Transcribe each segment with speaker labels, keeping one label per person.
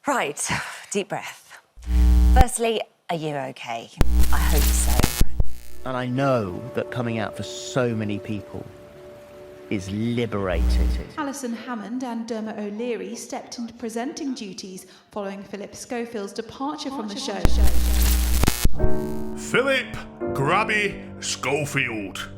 Speaker 1: Right, deep breath. Firstly, are you okay? I hope so.
Speaker 2: And I know that coming out for so many people is liberating.
Speaker 3: Alison Hammond and Dermot O'Leary stepped into presenting duties following Phillip Schofield's departure from the show.
Speaker 4: Phillip Grabby Schofield.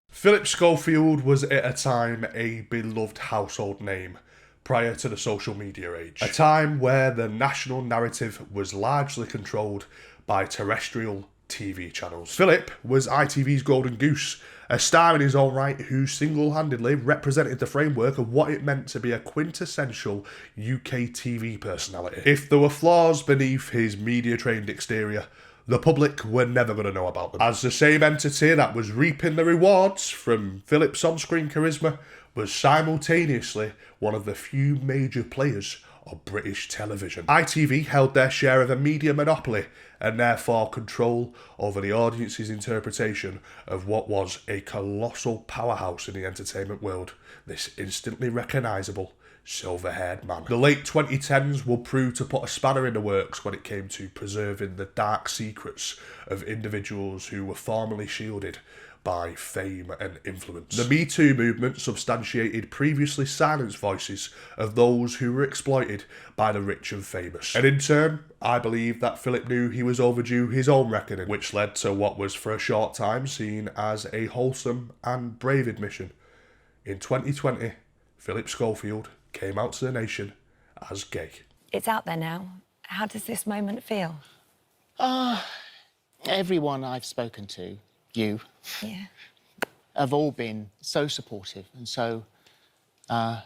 Speaker 4: Phillip Schofield was at a time a beloved household name prior to the social media age. A time where the national narrative was largely controlled by terrestrial TV channels. Phillip was ITV's golden goose, a star in his own right who single-handedly represented the framework of what it meant to be a quintessential UK TV personality. If there were flaws beneath his media-trained exterior, the public were never going to know about them. As the same entity that was reaping the rewards from Phillip's on-screen charisma was simultaneously one of the few major players of British television. ITV held their share of a media monopoly and therefore control over the audience's interpretation of what was a colossal powerhouse in the entertainment world, this instantly recognisable silver-haired man. The late 2010s would prove to put a spanner in the works when it came to preserving the dark secrets of individuals who were formerly shielded by fame and influence. The Me Too movement substantiated previously silenced voices of those who were exploited by the rich and famous. And in turn, I believe that Phillip knew he was overdue his own reckoning, which led to what was for a short time seen as a wholesome and brave admission. In 2020, Phillip Schofield came out to the nation as gay.
Speaker 1: It's out there now. How does this moment feel?
Speaker 2: Everyone I've spoken to, you,
Speaker 1: Yeah.
Speaker 2: have all been so supportive and so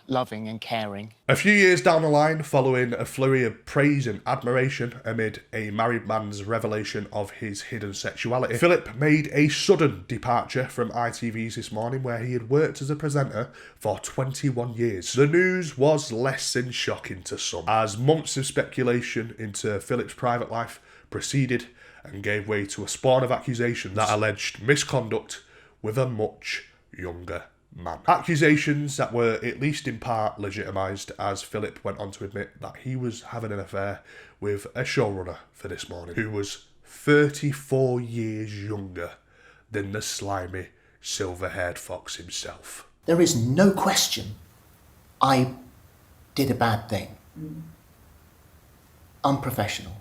Speaker 2: loving and caring.
Speaker 4: A few years down the line, following a flurry of praise and admiration amid a married man's revelation of his hidden sexuality, Phillip made a sudden departure from ITV's This Morning, where he had worked as a presenter for 21 years. The news was less than shocking to some, as months of speculation into Phillip's private life proceeded and gave way to a spawn of accusations that alleged misconduct with a much younger man. Accusations that were at least in part legitimised, as Phillip went on to admit that he was having an affair with a showrunner for This Morning, who was 34 years younger than the slimy, silver-haired fox himself.
Speaker 5: There is no question I did a bad thing. Unprofessional.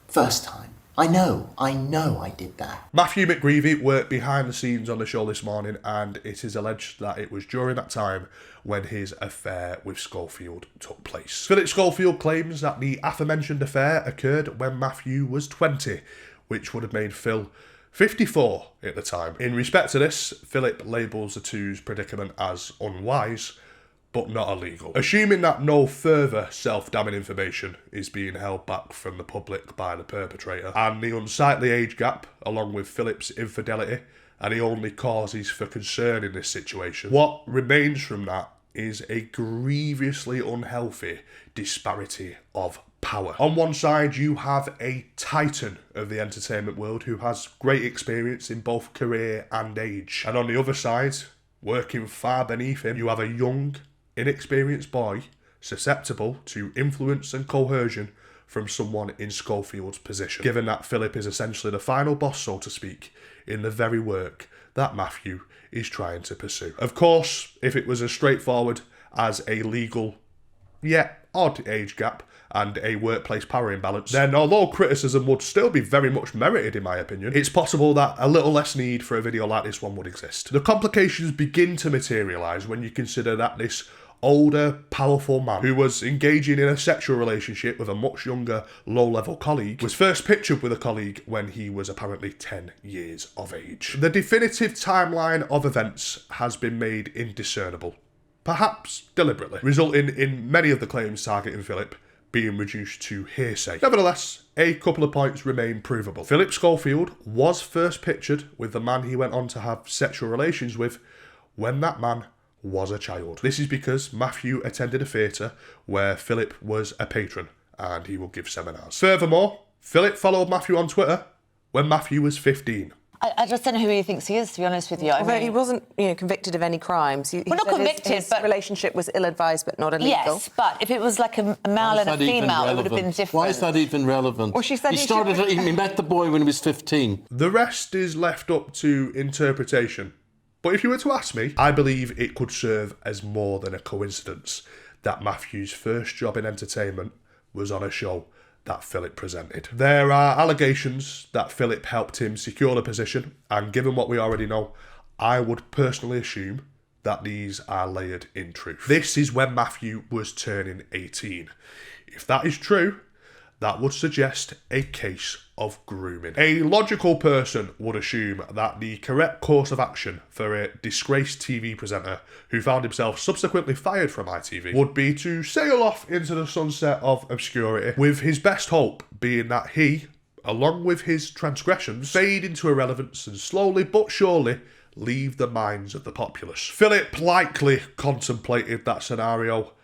Speaker 5: First time. I know I did that.
Speaker 4: Matthew McGreevy worked behind the scenes on the show This Morning, and it is alleged that it was during that time when his affair with Schofield took place. Phillip Schofield claims that the aforementioned affair occurred when Matthew was 20, which would have made Phil 54 at the time. In respect to this, Phillip labels the two's predicament as unwise, but not illegal. Assuming that no further self-damning information is being held back from the public by the perpetrator, and the unsightly age gap, along with Phillip's infidelity, are the only causes for concern in this situation, what remains from that is a grievously unhealthy disparity of power. On one side, you have a titan of the entertainment world who has great experience in both career and age. And on the other side, working far beneath him, you have a young, inexperienced boy susceptible to influence and coercion from someone in Schofield's position, given that Phillip is essentially the final boss, so to speak, in the very work that Matthew is trying to pursue. Of course, if it was as straightforward as a legal, yet odd age gap and a workplace power imbalance, then although criticism would still be very much merited in my opinion, it's possible that a little less need for a video like this one would exist. The complications begin to materialise when you consider that this older, powerful man who was engaging in a sexual relationship with a much younger, low-level colleague was first pictured with a colleague when he was apparently 10 years of age. The definitive timeline of events has been made indiscernible, perhaps deliberately, resulting in many of the claims targeting Phillip being reduced to hearsay. Nevertheless, a couple of points remain provable. Phillip Schofield was first pictured with the man he went on to have sexual relations with when that man was a child. This is because Matthew attended a theatre where Phillip was a patron and he will give seminars. Furthermore, Phillip followed Matthew on Twitter when Matthew was 15.
Speaker 1: I just don't know who he thinks he is, to be honest with you.
Speaker 6: Although he wasn't, convicted of any crimes. He
Speaker 1: Well, not
Speaker 6: said
Speaker 1: convicted,
Speaker 6: his
Speaker 1: but...
Speaker 6: relationship was ill-advised but not illegal.
Speaker 1: Yes, but if it was like a male and a female, it would have been different.
Speaker 7: Why is that even relevant?
Speaker 6: Well, she said
Speaker 7: he met the boy when he was 15.
Speaker 4: The rest is left up to interpretation. But if you were to ask me, I believe it could serve as more than a coincidence that Matthew's first job in entertainment was on a show that Philip presented. There are allegations that Philip helped him secure the position, and given what we already know, I would personally assume that these are layered in truth. This is when Matthew was turning 18. If that is true, that would suggest a case of grooming. A logical person would assume that the correct course of action for a disgraced TV presenter who found himself subsequently fired from ITV would be to sail off into the sunset of obscurity, with his best hope being that he, along with his transgressions, fade into irrelevance and slowly but surely leave the minds of the populace. Philip likely contemplated that scenario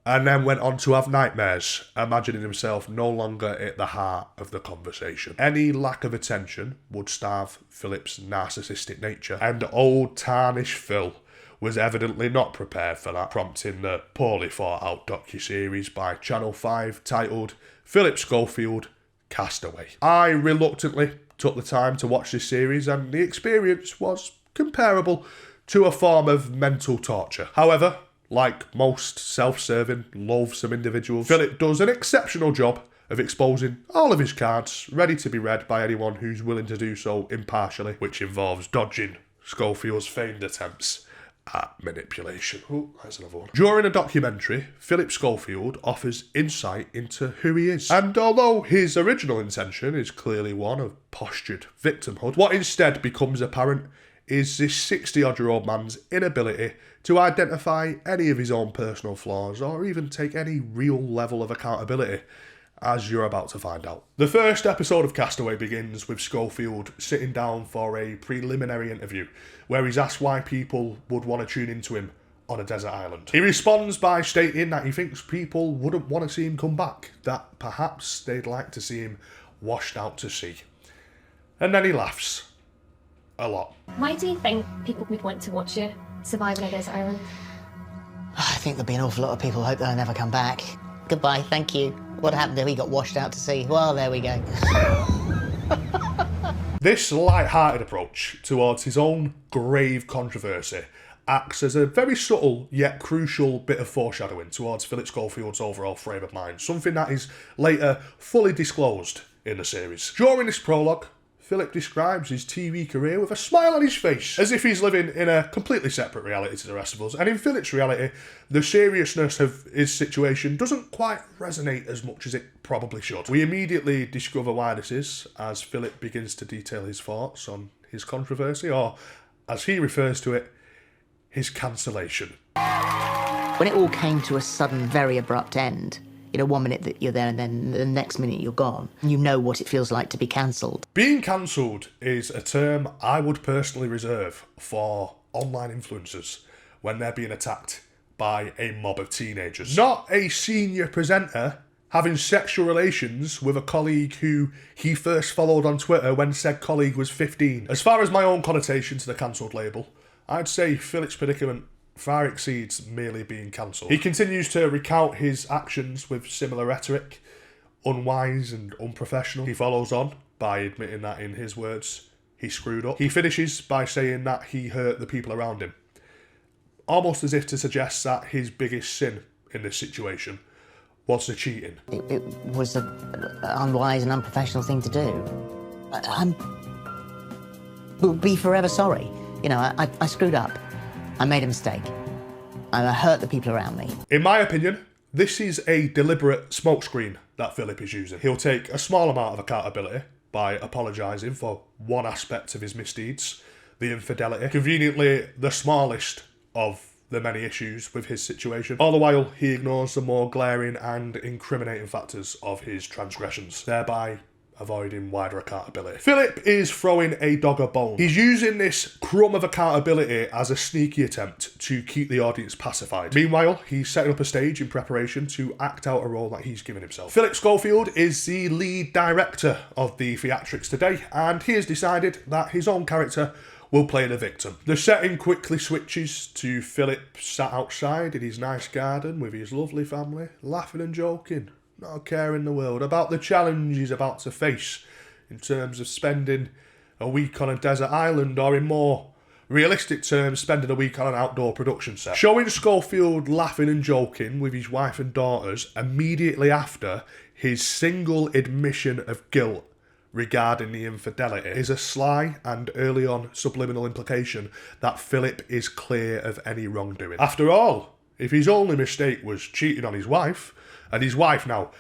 Speaker 4: and then went on to have nightmares, imagining himself no longer at the heart of the conversation. Any lack of attention would starve Philip's narcissistic nature, and old tarnished Phil was evidently not prepared for that, prompting the poorly thought out docuseries by Channel 5 titled Phillip Schofield, Castaway. I reluctantly took the time to watch this series, and the experience was comparable to a form of mental torture. However, like most self-serving, loathsome individuals, Philip does an exceptional job of exposing all of his cards, ready to be read by anyone who's willing to do so impartially, which involves dodging Schofield's feigned attempts at manipulation. Oh, there's another one. During a documentary, Phillip Schofield offers insight into who he is. And although his original intention is clearly one of postured victimhood, what instead becomes apparent is this 60-odd-year-old man's inability to identify any of his own personal flaws or even take any real level of accountability, as you're about to find out. The first episode of Castaway begins with Schofield sitting down for a preliminary interview where he's asked why people would want to tune into him on a desert island. He responds by stating that he thinks people wouldn't want to see him come back, that perhaps they'd like to see him washed out to sea. And then he laughs. A lot.
Speaker 8: Why do you think people would want to watch you survive on a desert island?
Speaker 9: I think there'll be an awful lot of people who hope they'll never come back. Goodbye, thank you. What happened if he got washed out to sea? Well, there we go.
Speaker 4: This light-hearted approach towards his own grave controversy acts as a very subtle yet crucial bit of foreshadowing towards Phillip Schofield's overall frame of mind, something that is later fully disclosed in the series. During this prologue, Philip describes his TV career with a smile on his face, as if he's living in a completely separate reality to the rest of us. And in Philip's reality, the seriousness of his situation doesn't quite resonate as much as it probably should. We immediately discover why this is, as Philip begins to detail his thoughts on his controversy, or, as he refers to it, his cancellation.
Speaker 9: When it all came to a sudden, very abrupt end, 1 minute that you're there and then the next minute you're gone, you know what it feels like to be cancelled.
Speaker 4: Being cancelled is a term I would personally reserve for online influencers when they're being attacked by a mob of teenagers. Not a senior presenter having sexual relations with a colleague who he first followed on Twitter when said colleague was 15. As far as my own connotation to the cancelled label, I'd say Philip's predicament far exceeds merely being cancelled. He continues to recount his actions with similar rhetoric, unwise and unprofessional. He follows on by admitting that, in his words, he screwed up. He finishes by saying that he hurt the people around him, almost as if to suggest that his biggest sin in this situation was the cheating.
Speaker 9: It was an unwise and unprofessional thing to do. I will be forever sorry. I screwed up. I made a mistake, and I hurt the people around me.
Speaker 4: In my opinion, this is a deliberate smokescreen that Philip is using. He'll take a small amount of accountability by apologising for one aspect of his misdeeds, the infidelity, conveniently the smallest of the many issues with his situation. All the while, he ignores the more glaring and incriminating factors of his transgressions, thereby avoiding wider accountability. Philip is throwing a dog a bone. He's using this crumb of accountability as a sneaky attempt to keep the audience pacified. Meanwhile, he's setting up a stage in preparation to act out a role that he's given himself. Phillip Schofield is the lead director of the theatrics today, and he has decided that his own character will play the victim. The setting quickly switches to Philip sat outside in his nice garden with his lovely family, laughing and joking, not a care in the world about the challenge he's about to face in terms of spending a week on a desert island, or in more realistic terms, spending a week on an outdoor production set. Showing Schofield laughing and joking with his wife and daughters immediately after his single admission of guilt regarding the infidelity is a sly and early on subliminal implication that Philip is clear of any wrongdoing. After all, if his only mistake was cheating on his wife, and his wife now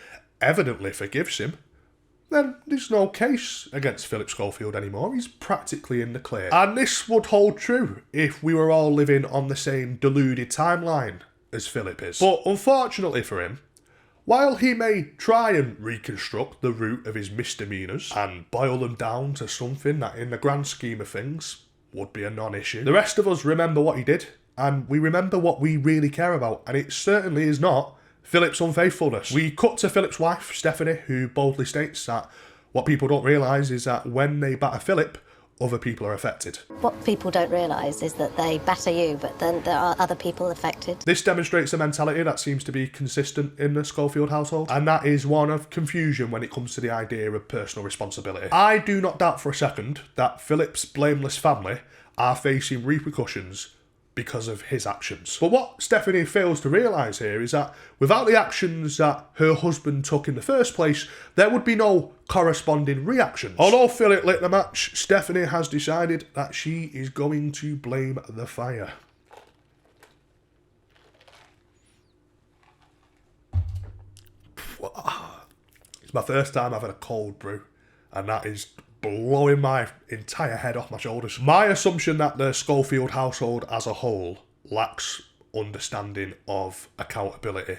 Speaker 4: evidently forgives him, then there's no case against Phillip Schofield anymore. He's practically in the clear. And this would hold true if we were all living on the same deluded timeline as Philip is. But unfortunately for him, while he may try and reconstruct the root of his misdemeanours and boil them down to something that in the grand scheme of things would be a non-issue, the rest of us remember what he did, and we remember what we really care about, and it certainly is not Philip's unfaithfulness. We cut to Philip's wife, Stephanie, who boldly states that what people don't realise is that when they batter Philip, other people are affected.
Speaker 10: What people don't realise is that they batter you, but then there are other people affected.
Speaker 4: This demonstrates a mentality that seems to be consistent in the Schofield household, and that is one of confusion when it comes to the idea of personal responsibility. I do not doubt for a second that Philip's blameless family are facing repercussions because of his actions. But what Stephanie fails to realise here is that without the actions that her husband took in the first place, there would be no corresponding reactions. Although Philip lit the match, Stephanie has decided that she is going to blame the fire. It's my first time having a cold brew, and that is blowing my entire head off my shoulders. My assumption that the Schofield household as a whole lacks understanding of accountability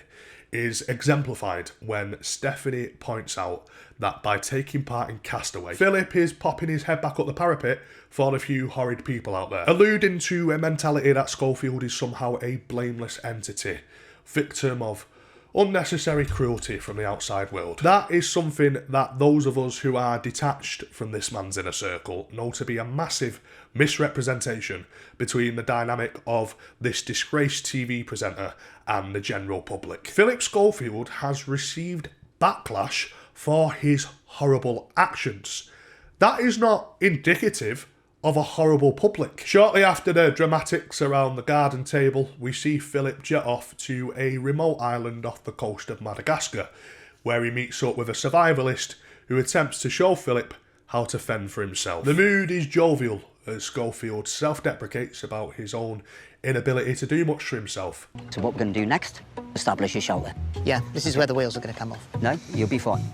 Speaker 4: is exemplified when Stephanie points out that by taking part in Castaway, Philip is popping his head back up the parapet for the few horrid people out there, alluding to a mentality that Schofield is somehow a blameless entity, victim of unnecessary cruelty from the outside world. That is something that those of us who are detached from this man's inner circle know to be a massive misrepresentation between the dynamic of this disgraced TV presenter and the general public. Phillip Schofield has received backlash for his horrible actions. That is not indicative of a horrible public. Shortly after the dramatics around the garden table, we see Philip jet off to a remote island off the coast of Madagascar, where he meets up with a survivalist who attempts to show Philip how to fend for himself. The mood is jovial as Schofield self-deprecates about his own inability to do much for himself.
Speaker 9: So what we're going to do next? Establish your shoulder. Yeah, this is where the wheels are going to come off. No, you'll be fine.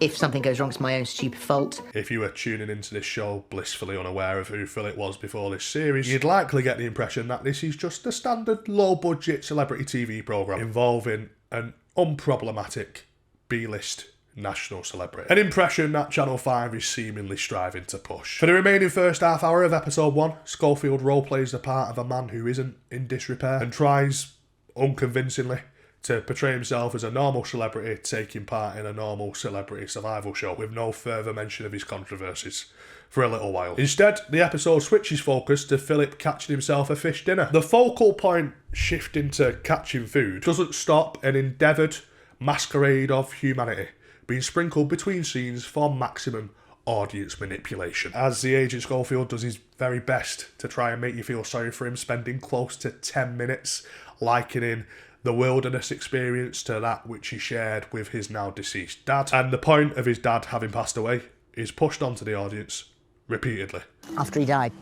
Speaker 9: If something goes wrong, it's my own stupid fault.
Speaker 4: If you were tuning into this show blissfully unaware of who Philip was before this series, you'd likely get the impression that this is just a standard low-budget celebrity TV programme involving an unproblematic B-list national celebrity. An impression that Channel 5 is seemingly striving to push. For the remaining first half hour of episode 1, Schofield roleplays the part of a man who isn't in disrepair and tries, unconvincingly, to portray himself as a normal celebrity taking part in a normal celebrity survival show with no further mention of his controversies for a little while. Instead, the episode switches focus to Philip catching himself a fish dinner. The focal point shifting to catching food doesn't stop an endeavoured masquerade of humanity being sprinkled between scenes for maximum audience manipulation. As the agent Schofield does his very best to try and make you feel sorry for him, spending close to 10 minutes likening the wilderness experience to that which he shared with his now deceased dad. And the point of his dad having passed away is pushed onto the audience repeatedly.
Speaker 9: After he died,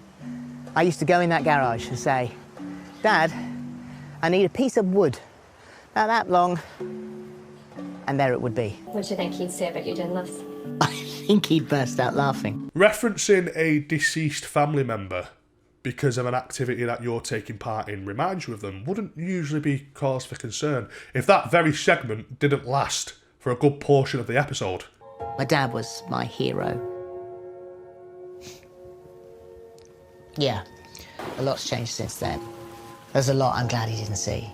Speaker 9: I used to go in that garage and say, Dad, I need a piece of wood, about that long, and there it would be.
Speaker 8: What do you think he'd say about you doing this?
Speaker 9: I think he'd burst out laughing.
Speaker 4: Referencing a deceased family member because of an activity that you're taking part in reminds you of them wouldn't usually be cause for concern if that very segment didn't last for a good portion of the episode.
Speaker 9: My dad was my hero. Yeah, a lot's changed since then. There's a lot I'm glad he didn't see.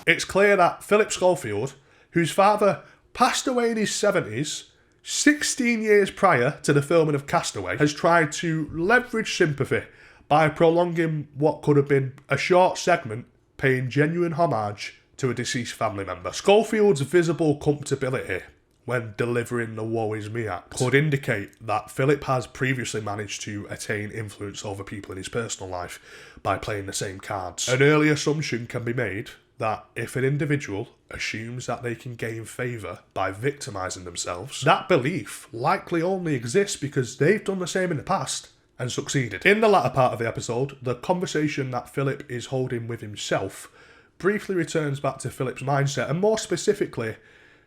Speaker 4: It's clear that Phillip Schofield, whose father passed away in his 70s, 16 years prior to the filming of Castaway, has tried to leverage sympathy by prolonging what could have been a short segment paying genuine homage to a deceased family member. Schofield's visible comfortability when delivering the woe is me act could indicate that Phillip has previously managed to attain influence over people in his personal life by playing the same cards. An early assumption can be made that if an individual assumes that they can gain favour by victimising themselves, that belief likely only exists because they've done the same in the past and succeeded. In the latter part of the episode, the conversation that Phillip is holding with himself briefly returns back to Phillip's mindset, and more specifically,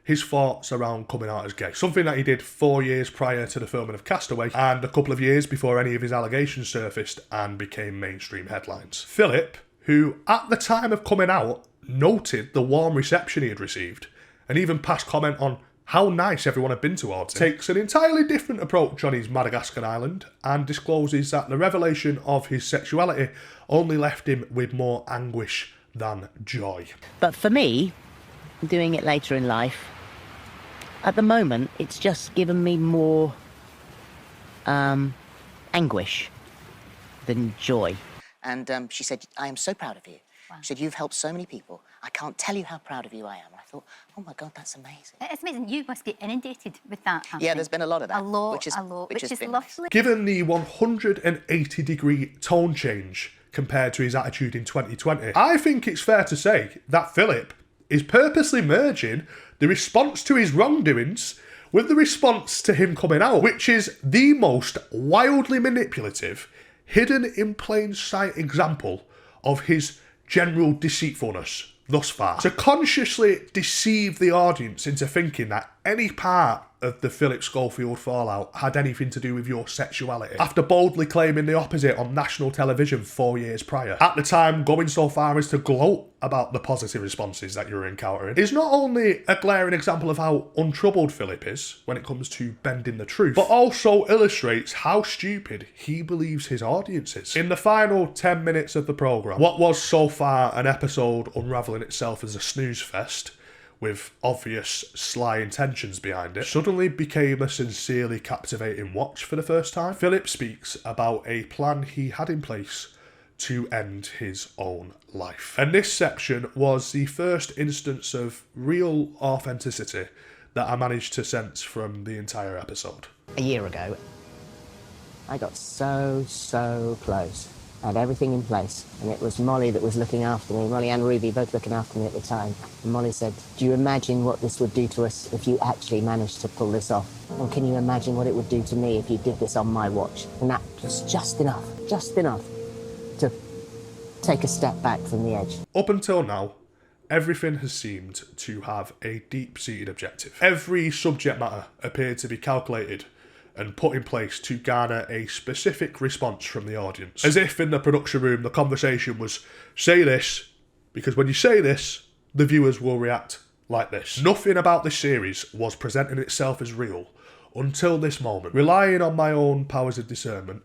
Speaker 4: his thoughts around coming out as gay. Something that he did 4 years prior to the filming of Castaway, and a couple of years before any of his allegations surfaced and became mainstream headlines. Phillip, who at the time of coming out noted the warm reception he had received, and even passed comment on how nice everyone had been towards him, takes an entirely different approach on his Madagascar island and discloses that the revelation of his sexuality only left him with more anguish than joy.
Speaker 9: But for me, doing it later in life, at the moment, it's just given me more anguish than joy. And she said, I am so proud of you. Wow. She said, you've helped so many people. I can't tell you how proud of you I am. And I thought, oh my God, that's amazing.
Speaker 10: It's amazing. You must get inundated with that happening.
Speaker 9: Yeah, there's been a lot of that.
Speaker 10: A lot,
Speaker 9: which is
Speaker 10: lovely.
Speaker 9: Nice.
Speaker 4: Given the 180-degree tone change compared to his attitude in 2020, I think it's fair to say that Phillip is purposely merging the response to his wrongdoings with the response to him coming out, which is the most wildly manipulative, hidden in plain sight example of his general deceitfulness thus far. To consciously deceive the audience into thinking that any part of the Phillip Schofield fallout had anything to do with your sexuality, after boldly claiming the opposite on national television 4 years prior. At the time, going so far as to gloat about the positive responses that you were encountering is not only a glaring example of how untroubled Phillip is when it comes to bending the truth, but also illustrates how stupid he believes his audience is. In the final 10 minutes of the programme, what was so far an episode unravelling itself as a snooze fest, with obvious sly intentions behind it, suddenly became a sincerely captivating watch for the first time. Phillip speaks about a plan he had in place to end his own life. And this section was the first instance of real authenticity that I managed to sense from the entire episode.
Speaker 9: A year ago, I got so close. I had everything in place, and it was Molly that was looking after me, Molly and Ruby both looking after me at the time. And Molly said, do you imagine what this would do to us if you actually managed to pull this off? And can you imagine what it would do to me if you did this on my watch? And that was just enough to take a step back from the edge.
Speaker 4: Up until now, everything has seemed to have a deep-seated objective. Every subject matter appeared to be calculated and put in place to garner a specific response from the audience. As if in the production room the conversation was, say this, because when you say this, the viewers will react like this. Nothing about this series was presenting itself as real until this moment. Relying on my own powers of discernment,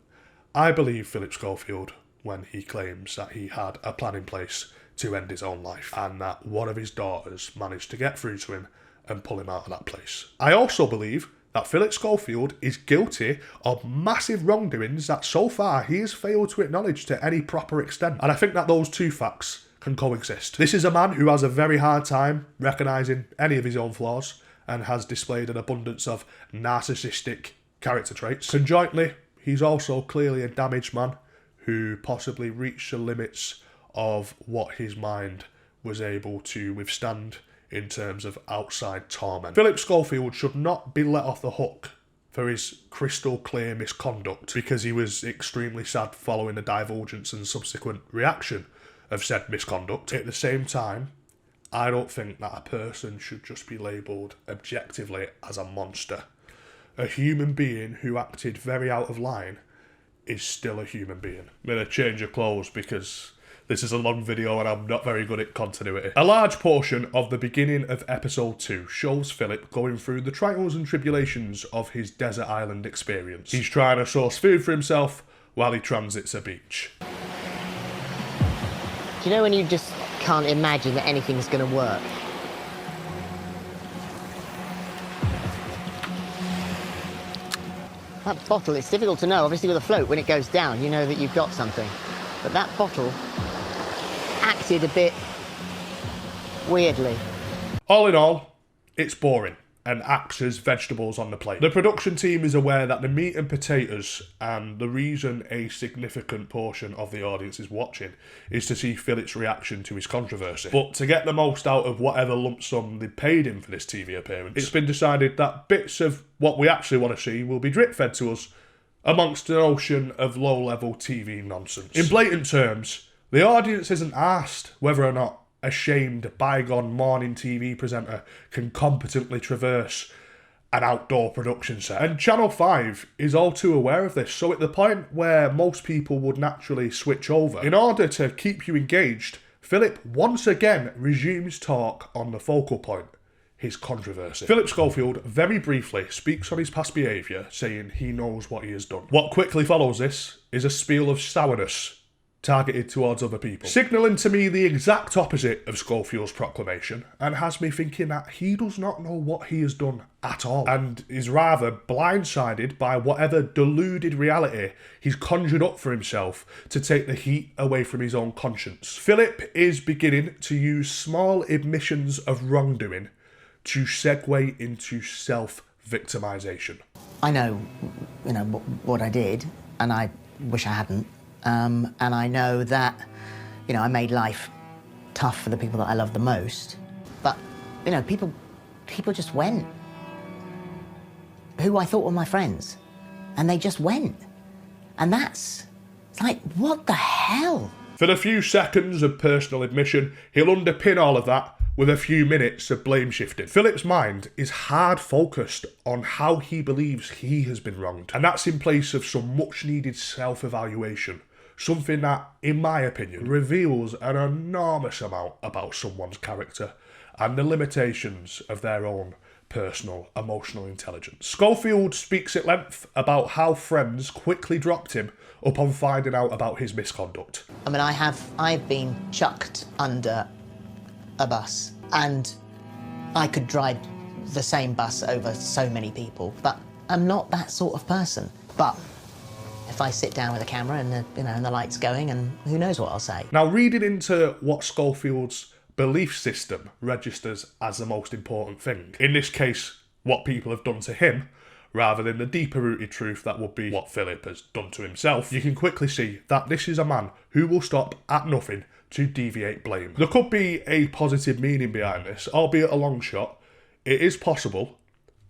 Speaker 4: I believe Phillip Schofield when he claims that he had a plan in place to end his own life, and that one of his daughters managed to get through to him and pull him out of that place. I also believe that Phillip Schofield is guilty of massive wrongdoings that so far he has failed to acknowledge to any proper extent. And I think that those two facts can coexist. This is a man who has a very hard time recognising any of his own flaws and has displayed an abundance of narcissistic character traits. Conjointly, he's also clearly a damaged man who possibly reached the limits of what his mind was able to withstand in terms of outside torment. Phillip Schofield should not be let off the hook for his crystal clear misconduct because he was extremely sad following the divulgence and subsequent reaction of said misconduct. At the same time, I don't think that a person should just be labelled objectively as a monster. A human being who acted very out of line is still a human being. I'm going to change of clothes because This is a long video and I'm not very good at continuity. A large portion of the beginning of episode 2 shows Philip going through the trials and tribulations of his desert island experience. He's trying to source food for himself while he transits a beach.
Speaker 9: Do you know when you just can't imagine that anything's going to work? That bottle, it's difficult to know. Obviously with a float, when it goes down, you know that you've got something. But that bottle acted a bit weirdly.
Speaker 4: All in all, it's boring and acts as vegetables on the plate. The production team is aware that the meat and potatoes, and the reason a significant portion of the audience is watching, is to see Philip's reaction to his controversy. But to get the most out of whatever lump sum they paid him for this TV appearance, it's been decided that bits of what we actually want to see will be drip-fed to us amongst an ocean of low-level TV nonsense. In blatant terms, the audience isn't asked whether or not a shamed, bygone morning TV presenter can competently traverse an outdoor production set. And Channel 5 is all too aware of this, so at the point where most people would naturally switch over, in order to keep you engaged, Philip once again resumes talk on the focal point, his controversy. Phillip Schofield very briefly speaks on his past behaviour, saying he knows what he has done. What quickly follows this is a spiel of sourness targeted towards other people, signalling to me the exact opposite of Schofield's proclamation, and has me thinking that he does not know what he has done at all, and is rather blindsided by whatever deluded reality he's conjured up for himself to take the heat away from his own conscience. Philip is beginning to use small admissions of wrongdoing to segue into self-victimisation.
Speaker 9: I know, what I did, and I wish I hadn't. And I know that, I made life tough for the people that I love the most. But, people just went. Who I thought were my friends. And they just went. And it's like, what the hell?
Speaker 4: For the few seconds of personal admission, he'll underpin all of that with a few minutes of blame shifting. Philip's mind is hard focused on how he believes he has been wronged. And that's in place of some much needed self-evaluation. Something that, in my opinion, reveals an enormous amount about someone's character and the limitations of their own personal emotional intelligence. Schofield speaks at length about how friends quickly dropped him upon finding out about his misconduct.
Speaker 9: I've been chucked under a bus, and I could drive the same bus over so many people, but I'm not that sort of person. But if I sit down with a camera and the lights going, and who knows what I'll say.
Speaker 4: Now, reading into what Schofield's belief system registers as the most important thing, in this case, what people have done to him, rather than the deeper-rooted truth that would be what Philip has done to himself, you can quickly see that this is a man who will stop at nothing to deviate blame. There could be a positive meaning behind this, albeit a long shot. It is possible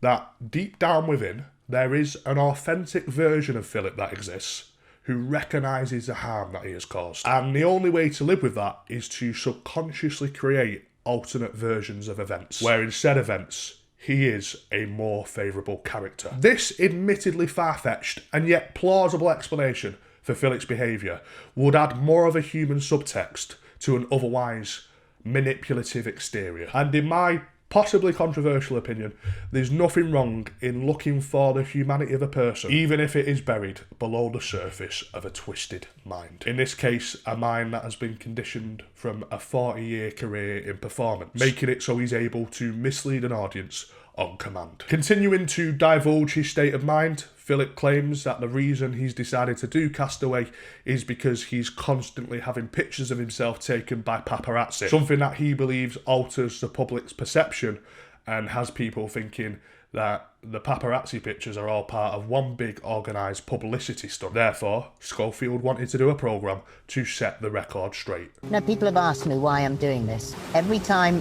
Speaker 4: that deep down within, there is an authentic version of Philip that exists who recognises the harm that he has caused. And the only way to live with that is to subconsciously create alternate versions of events, where instead of events, he is a more favourable character. This admittedly far-fetched and yet plausible explanation for Philip's behaviour would add more of a human subtext to an otherwise manipulative exterior. And in my possibly controversial opinion, there's nothing wrong in looking for the humanity of a person, even if it is buried below the surface of a twisted mind. In this case, a mind that has been conditioned from a 40-year career in performance, making it so he's able to mislead an audience on command. Continuing to divulge his state of mind, Philip claims that the reason he's decided to do Castaway is because he's constantly having pictures of himself taken by paparazzi, something that he believes alters the public's perception and has people thinking that the paparazzi pictures are all part of one big organised publicity stunt. Therefore, Schofield wanted to do a programme to set the record straight.
Speaker 9: People have asked me why I'm doing this. Every time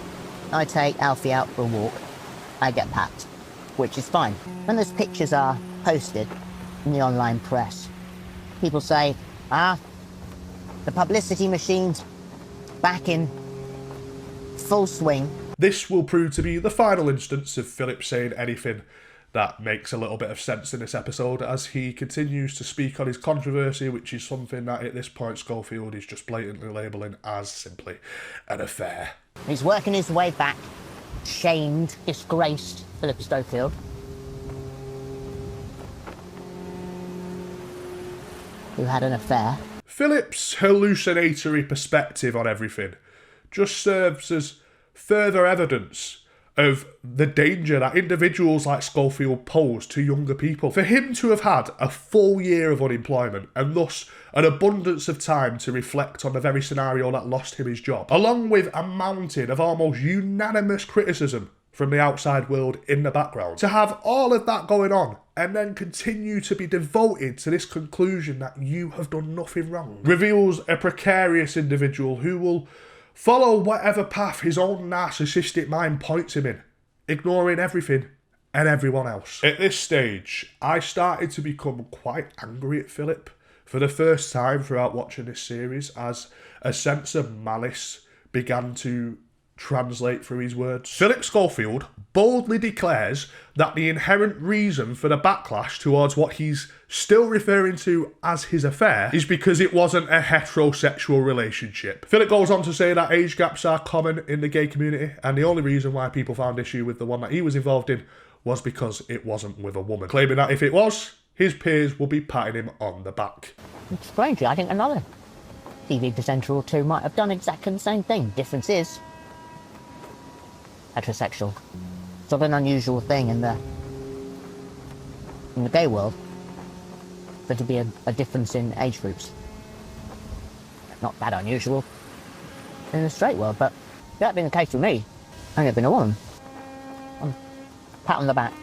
Speaker 9: I take Alfie out for a walk, I get papped, which is fine. When those pictures are posted in the online press, people say, the publicity machine's back in full swing.
Speaker 4: This will prove to be the final instance of Philip saying anything that makes a little bit of sense in this episode as he continues to speak on his controversy, which is something that at this point Schofield is just blatantly labelling as simply an affair.
Speaker 9: He's working his way back, shamed, disgraced Phillip Schofield. Who had an affair.
Speaker 4: Philip's hallucinatory perspective on everything just serves as further evidence of the danger that individuals like Schofield pose to younger people. For him to have had a full year of unemployment and thus an abundance of time to reflect on the very scenario that lost him his job, along with a mountain of almost unanimous criticism from the outside world in the background, to have all of that going on and then continue to be devoted to this conclusion that you have done nothing wrong, reveals a precarious individual who will follow whatever path his own narcissistic mind points him in, ignoring everything and everyone else. At this stage, I started to become quite angry at Philip for the first time throughout watching this series, as a sense of malice began to translate through his words. Phillip Schofield boldly declares that the inherent reason for the backlash towards what he's still referring to as his affair is because it wasn't a heterosexual relationship. Philip goes on to say that age gaps are common in the gay community, and the only reason why people found issue with the one that he was involved in was because it wasn't with a woman, claiming that if it was, his peers will be patting him on the back.
Speaker 9: Strangely, I think another TV presenter or two might have done exactly the same thing. Difference is heterosexual. Sort of an unusual thing in the gay world, for to be a difference in age groups. Not that unusual in the straight world, but that being the case with me, I've never been a woman. Pat on the back.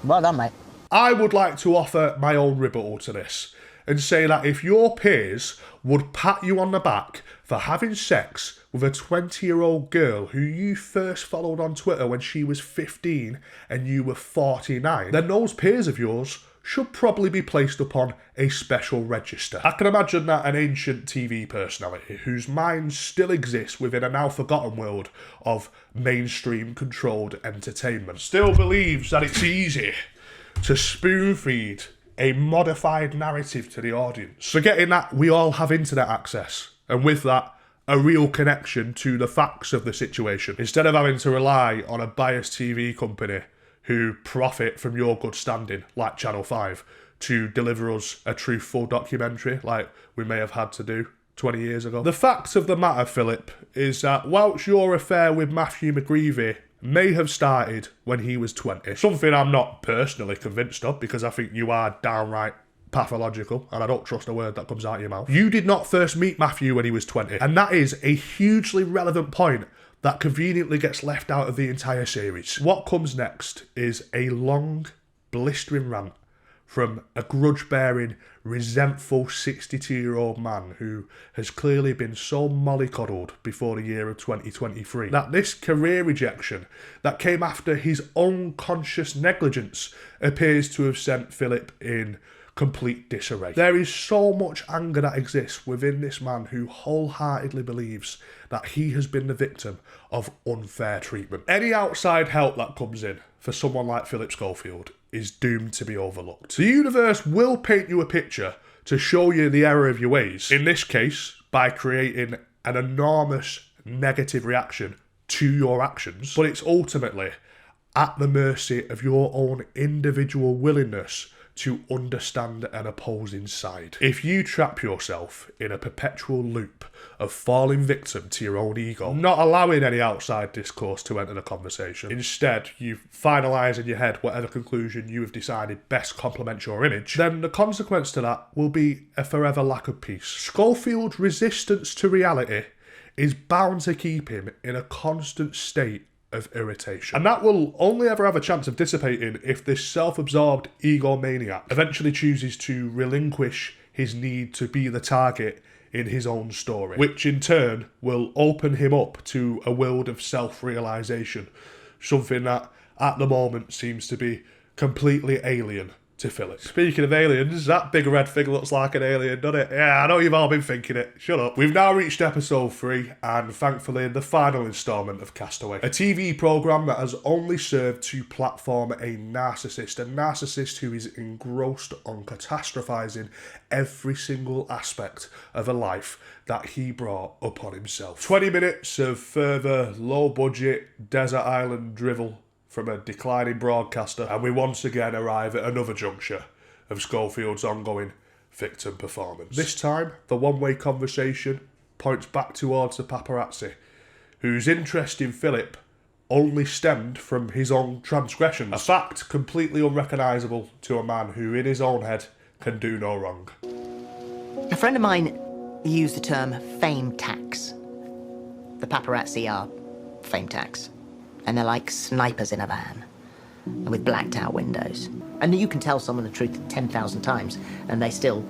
Speaker 9: Well done, mate.
Speaker 4: I would like to offer my own rebuttal to this and say that if your peers would pat you on the back for having sex with a 20-year-old girl who you first followed on Twitter when she was 15 and you were 49, then those peers of yours should probably be placed upon a special register. I can imagine that an ancient TV personality whose mind still exists within a now forgotten world of mainstream controlled entertainment still believes that it's easy to spoon-feed a modified narrative to the audience, forgetting that we all have internet access, and with that, a real connection to the facts of the situation, instead of having to rely on a biased TV company who profit from your good standing, like Channel 5, to deliver us a truthful documentary like we may have had to do 20 years ago. The fact of the matter, Philip, is that whilst your affair with Matthew McGreevy may have started when he was 20, something I'm not personally convinced of because I think you are downright pathological and I don't trust a word that comes out of your mouth. You did not first meet Matthew when he was 20, and that is a hugely relevant point that conveniently gets left out of the entire series. What comes next is a long, blistering rant from a grudge-bearing, resentful 62-year-old man who has clearly been so mollycoddled before the year of 2023 that this career rejection that came after his own conscious negligence appears to have sent Philip in complete disarray. There is so much anger that exists within this man who wholeheartedly believes that he has been the victim of unfair treatment. Any outside help that comes in for someone like Phillip Schofield is doomed to be overlooked. The universe will paint you a picture to show you the error of your ways, in this case by creating an enormous negative reaction to your actions, but it's ultimately at the mercy of your own individual willingness to understand an opposing side. If you trap yourself in a perpetual loop of falling victim to your own ego, not allowing any outside discourse to enter the conversation, instead you finalise in your head whatever conclusion you have decided best complements your image, then the consequence to that will be a forever lack of peace. Schofield's resistance to reality is bound to keep him in a constant state of irritation. And that will only ever have a chance of dissipating if this self-absorbed egomaniac eventually chooses to relinquish his need to be the target in his own story, which in turn will open him up to a world of self-realisation, something that at the moment seems to be completely alien to Phillip. Speaking of aliens, that big red thing looks like an alien, doesn't it? Yeah, I know you've all been thinking it. Shut up. We've now reached episode 3 and thankfully the final instalment of Castaway. A TV programme that has only served to platform a narcissist who is engrossed on catastrophising every single aspect of a life that he brought upon himself. 20 minutes of further low-budget desert island drivel from a declining broadcaster, and we once again arrive at another juncture of Schofield's ongoing victim performance. This time, the one-way conversation points back towards the paparazzi, whose interest in Phillip only stemmed from his own transgressions, a fact completely unrecognisable to a man who in his own head can do no wrong.
Speaker 9: A friend of mine used the term fame tax. The paparazzi are fame tax. And they're like snipers in a van, and with blacked out windows. And you can tell someone the truth 10,000 times, and they still,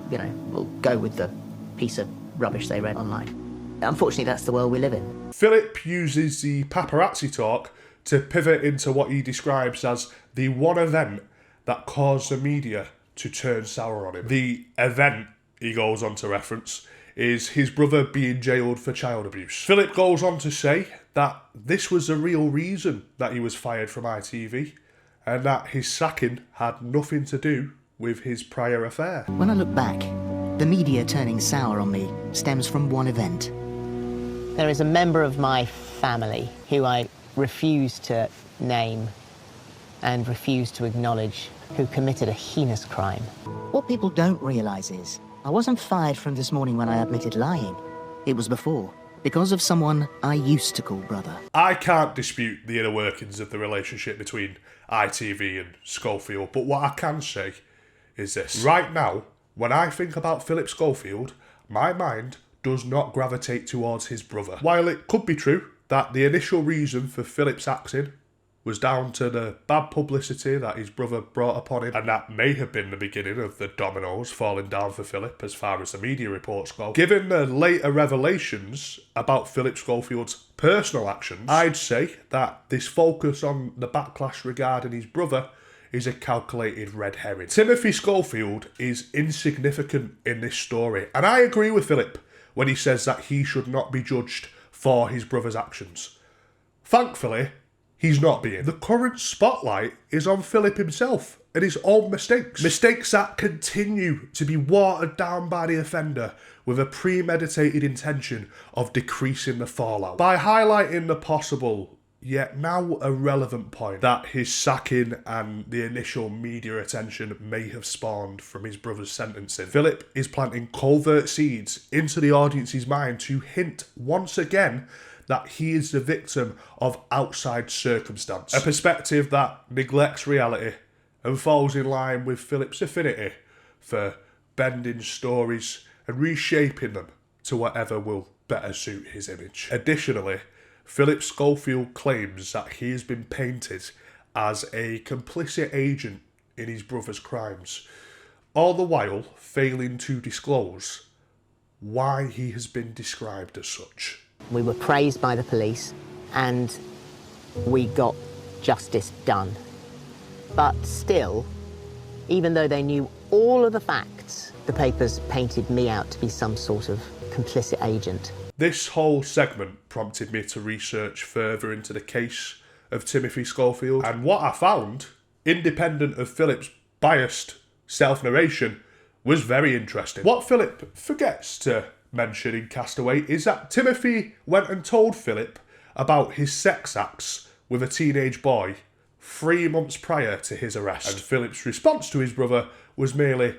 Speaker 9: will go with the piece of rubbish they read online. Unfortunately, that's the world we live in.
Speaker 4: Phillip uses the paparazzi talk to pivot into what he describes as the one event that caused the media to turn sour on him. The event, he goes on to reference, is his brother being jailed for child abuse. Phillip goes on to say that this was the real reason that he was fired from ITV, and that his sacking had nothing to do with his prior affair.
Speaker 9: When I look back, the media turning sour on me stems from one event. There is a member of my family who I refuse to name and refuse to acknowledge, who committed a heinous crime. What people don't realise is, I wasn't fired from This Morning when I admitted lying. It was before, because of someone I used to call brother.
Speaker 4: I can't dispute the inner workings of the relationship between ITV and Schofield, but what I can say is this. Right now, when I think about Phillip Schofield, my mind does not gravitate towards his brother. While it could be true that the initial reason for Phillip's acting was down to the bad publicity that his brother brought upon him, and that may have been the beginning of the dominoes falling down for Phillip as far as the media reports go. Given the later revelations about Phillip Schofield's personal actions, I'd say that this focus on the backlash regarding his brother is a calculated red herring. Timothy Schofield is insignificant in this story, and I agree with Phillip when he says that he should not be judged for his brother's actions. Thankfully, he's not being. The current spotlight is on Phillip himself and his own mistakes. Mistakes that continue to be watered down by the offender with a premeditated intention of decreasing the fallout. By highlighting the possible, yet now irrelevant point that his sacking and the initial media attention may have spawned from his brother's sentencing, Phillip is planting covert seeds into the audience's mind to hint once again that he is the victim of outside circumstance. A perspective that neglects reality and falls in line with Phillip's affinity for bending stories and reshaping them to whatever will better suit his image. Additionally, Phillip Schofield claims that he has been painted as a complicit agent in his brother's crimes, all the while failing to disclose why he has been described as such.
Speaker 9: We were praised by the police and we got justice done. But still, even though they knew all of the facts, the papers painted me out to be some sort of complicit agent.
Speaker 4: This whole segment prompted me to research further into the case of Timothy Schofield, and what I found, independent of Phillip's biased self-narration, was very interesting. What Phillip forgets to mention in Castaway is that Timothy went and told Phillip about his sex acts with a teenage boy 3 months prior to his arrest. And Phillip's response to his brother was merely,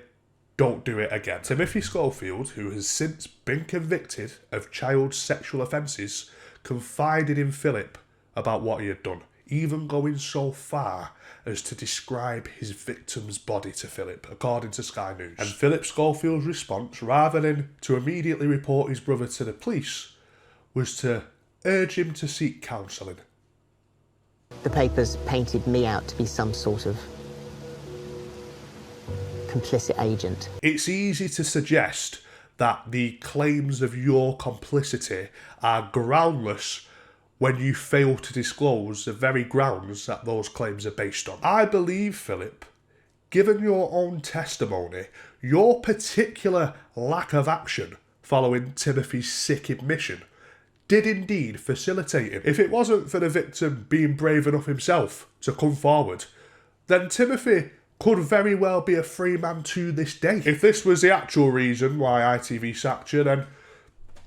Speaker 4: "Don't do it again." Timothy Schofield, who has since been convicted of child sexual offences, confided in Phillip about what he had done, even going so far as to describe his victim's body to Phillip, according to Sky News. And Phillip Schofield's response, rather than to immediately report his brother to the police, was to urge him to seek counselling.
Speaker 9: The papers painted me out to be some sort of complicit agent.
Speaker 4: It's easy to suggest that the claims of your complicity are groundless when you fail to disclose the very grounds that those claims are based on. I believe Phillip given your own testimony, your particular lack of action following Timothy's sick admission did indeed facilitate him. If it wasn't for the victim being brave enough himself to come forward, then Timothy could very well be a free man to this day. If this was the actual reason why ITV sacked you, then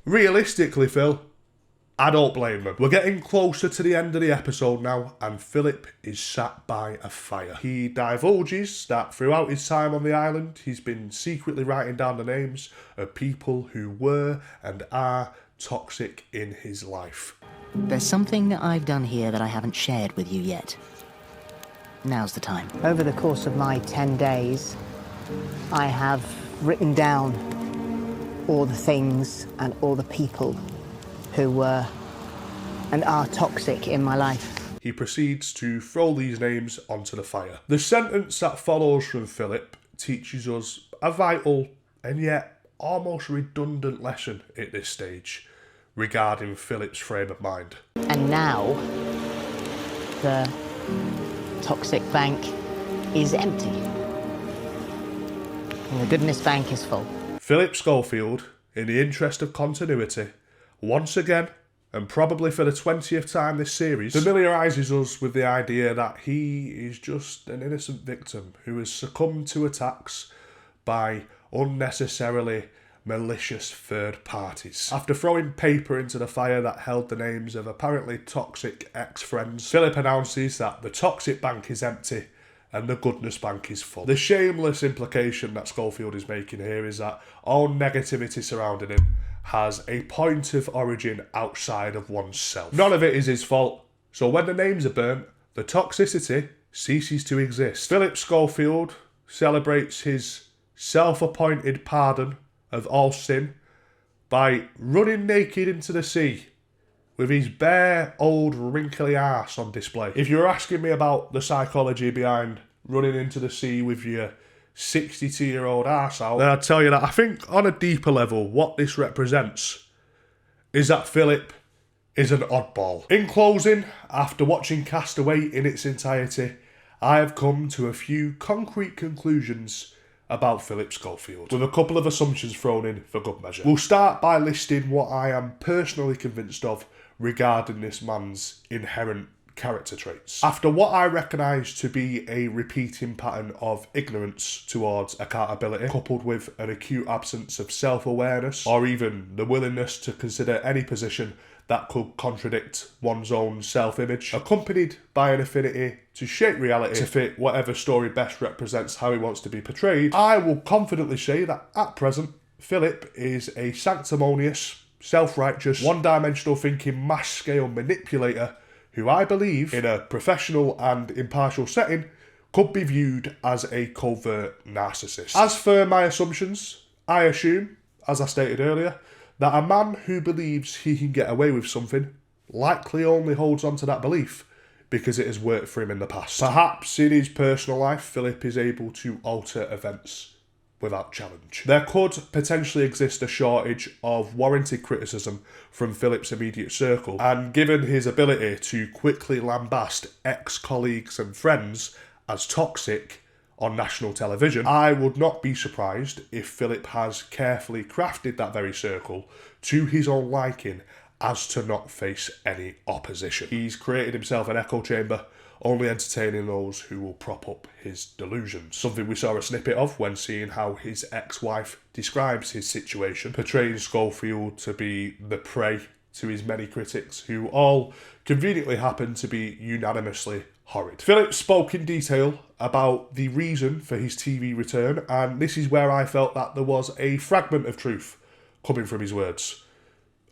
Speaker 4: realistically, Phil, I don't blame them. We're getting closer to the end of the episode now, and Philip is sat by a fire. He divulges that throughout his time on the island, he's been secretly writing down the names of people who were and are toxic in his life.
Speaker 9: There's something that I've done here that I haven't shared with you yet. Now's the time. Over the course of my 10 days, I have written down all the things and all the people who were and are toxic in my life.
Speaker 4: He proceeds to throw these names onto the fire. The sentence that follows from Philip teaches us a vital and yet almost redundant lesson at this stage regarding Philip's frame of mind.
Speaker 9: And now, the toxic bank is empty. And the goodness bank is full.
Speaker 4: Phillip Schofield, in the interest of continuity, once again, and probably for the 20th time this series, familiarises us with the idea that he is just an innocent victim who has succumbed to attacks by unnecessarily malicious third parties. After throwing paper into the fire that held the names of apparently toxic ex-friends, Philip announces that the toxic bank is empty and the goodness bank is full. The shameless implication that Schofield is making here is that all negativity surrounding him has a point of origin outside of oneself. None of it is his fault, so when the names are burnt, the toxicity ceases to exist. Phillip Schofield celebrates his self-appointed pardon of all sin by running naked into the sea with his bare old wrinkly arse on display. If you're asking me about the psychology behind running into the sea with your 62-year-old arse out, then I'd tell you that I think on a deeper level what this represents is that Philip is an oddball. In closing, after watching Castaway in its entirety, I have come to a few concrete conclusions about Phillip Schofield, with a couple of assumptions thrown in for good measure. We'll start by listing what I am personally convinced of regarding this man's inherent character traits. After what I recognise to be a repeating pattern of ignorance towards accountability, coupled with an acute absence of self-awareness, or even the willingness to consider any position that could contradict one's own self-image, accompanied by an affinity to shape reality to fit whatever story best represents how he wants to be portrayed, I will confidently say that at present, Philip is a sanctimonious, self-righteous, one-dimensional thinking, mass-scale manipulator who I believe, in a professional and impartial setting, could be viewed as a covert narcissist. As for my assumptions, I assume, as I stated earlier, that a man who believes he can get away with something likely only holds on to that belief because it has worked for him in the past. Perhaps in his personal life, Philip is able to alter events without challenge. There could potentially exist a shortage of warranted criticism from Philip's immediate circle, and given his ability to quickly lambast ex-colleagues and friends as toxic on national television, I would not be surprised if Philip has carefully crafted that very circle to his own liking as to not face any opposition. He's created himself an echo chamber, only entertaining those who will prop up his delusions. Something we saw a snippet of when seeing how his ex-wife describes his situation, portraying Schofield to be the prey to his many critics, who all conveniently happen to be unanimously horrid. Philip spoke in detail about the reason for his TV return, and this is where I felt that there was a fragment of truth coming from his words,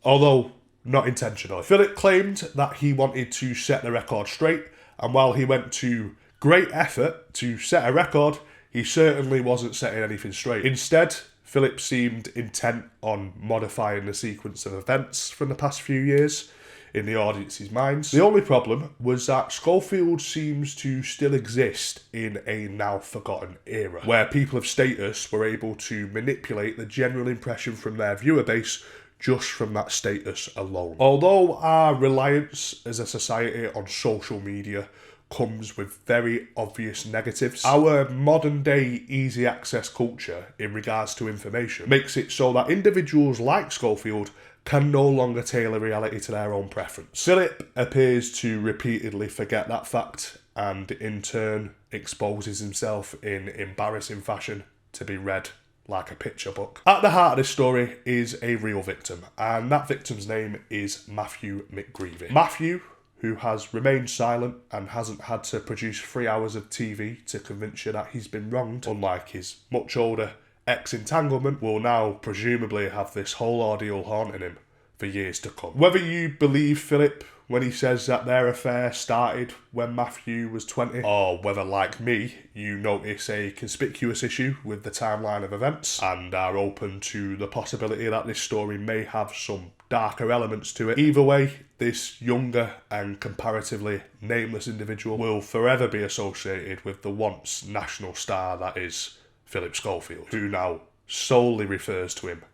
Speaker 4: although not intentionally. Philip claimed that he wanted to set the record straight, and while he went to great effort to set a record, he certainly wasn't setting anything straight. Instead, Philip seemed intent on modifying the sequence of events from the past few years in the audience's minds. The only problem was that Schofield seems to still exist in a now forgotten era, where people of status were able to manipulate the general impression from their viewer base just from that status alone. Although our reliance as a society on social media comes with very obvious negatives. Our modern day easy access culture in regards to information makes it so that individuals like Schofield can no longer tailor reality to their own preference. Phillip appears to repeatedly forget that fact and in turn exposes himself in embarrassing fashion to be read like a picture book. At the heart of this story is a real victim, and that victim's name is Matthew McGreevy. Matthew, who has remained silent and hasn't had to produce 3 hours of TV to convince you that he's been wronged, unlike his much older ex-entanglement, will now presumably have this whole ordeal haunting him for years to come. Whether you believe Phillip when he says that their affair started when Matthew was 20, or whether, like me, you notice a conspicuous issue with the timeline of events and are open to the possibility that this story may have some darker elements to it. Either way, this younger and comparatively nameless individual will forever be associated with the once national star that is Phillip Schofield, who now solely refers to him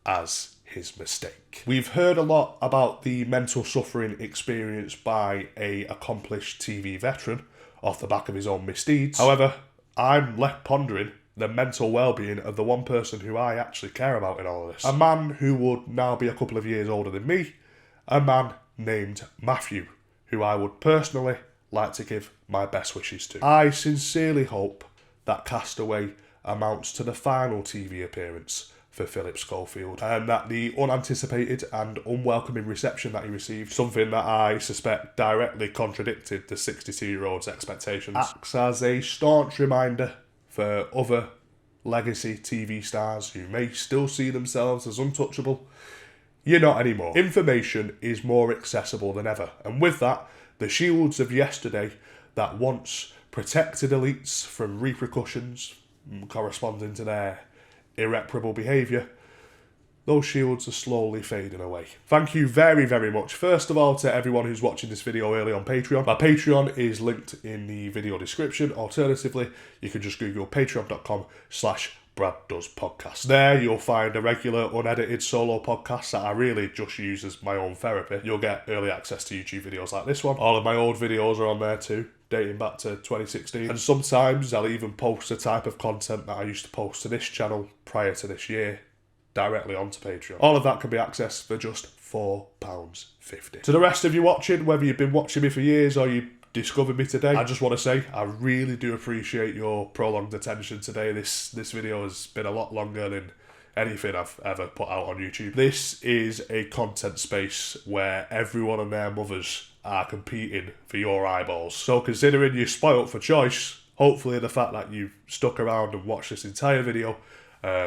Speaker 4: as his mistake. We've heard a lot about the mental suffering experienced by an accomplished TV veteran off the back of his own misdeeds. However, I'm left pondering the mental well-being of the one person who I actually care about in all of this. A man who would now be a couple of years older than me, a man named Matthew, who I would personally like to give my best wishes to. I sincerely hope that Castaway amounts to the final TV appearance for Phillip Schofield, and that the unanticipated and unwelcoming reception that he received, something that I suspect directly contradicted the 62-year-old's expectations, acts as a staunch reminder for other legacy TV stars who may still see themselves as untouchable. You're not anymore. Information is more accessible than ever, and with that, the shields of yesterday that once protected elites from repercussions corresponding to their irreparable behaviour, those shields are slowly fading away. Thank you very, very much, first of all, to everyone who's watching this video early on Patreon. My Patreon is linked in the video description. Alternatively, you can just Google patreon.com/braddoespodcast. There you'll find a regular unedited solo podcast that I really just use as my own therapy. You'll get early access to YouTube videos like this one. All of my old videos are on there too, dating back to 2016. And sometimes I'll even post the type of content that I used to post to this channel prior to this year directly onto Patreon. All of that can be accessed for just £4.50. To the rest of you watching, whether you've been watching me for years or you discovered me today, I just want to say I really do appreciate your prolonged attention today. This video has been a lot longer than anything I've ever put out on YouTube. This is a content space where everyone and their mothers are competing for your eyeballs. So considering you're spoilt for choice, hopefully the fact that you've stuck around and watched this entire video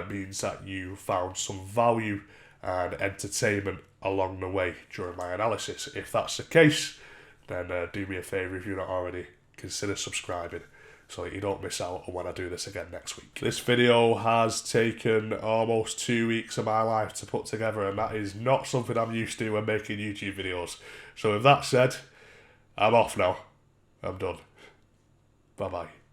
Speaker 4: means that you found some value and entertainment along the way during my analysis. If that's the case, then do me a favour, if you're not already, consider subscribing so that you don't miss out on when I do this again next week. This video has taken almost 2 weeks of my life to put together, and that is not something I'm used to when making YouTube videos. So with that said, I'm off now. I'm done. Bye-bye.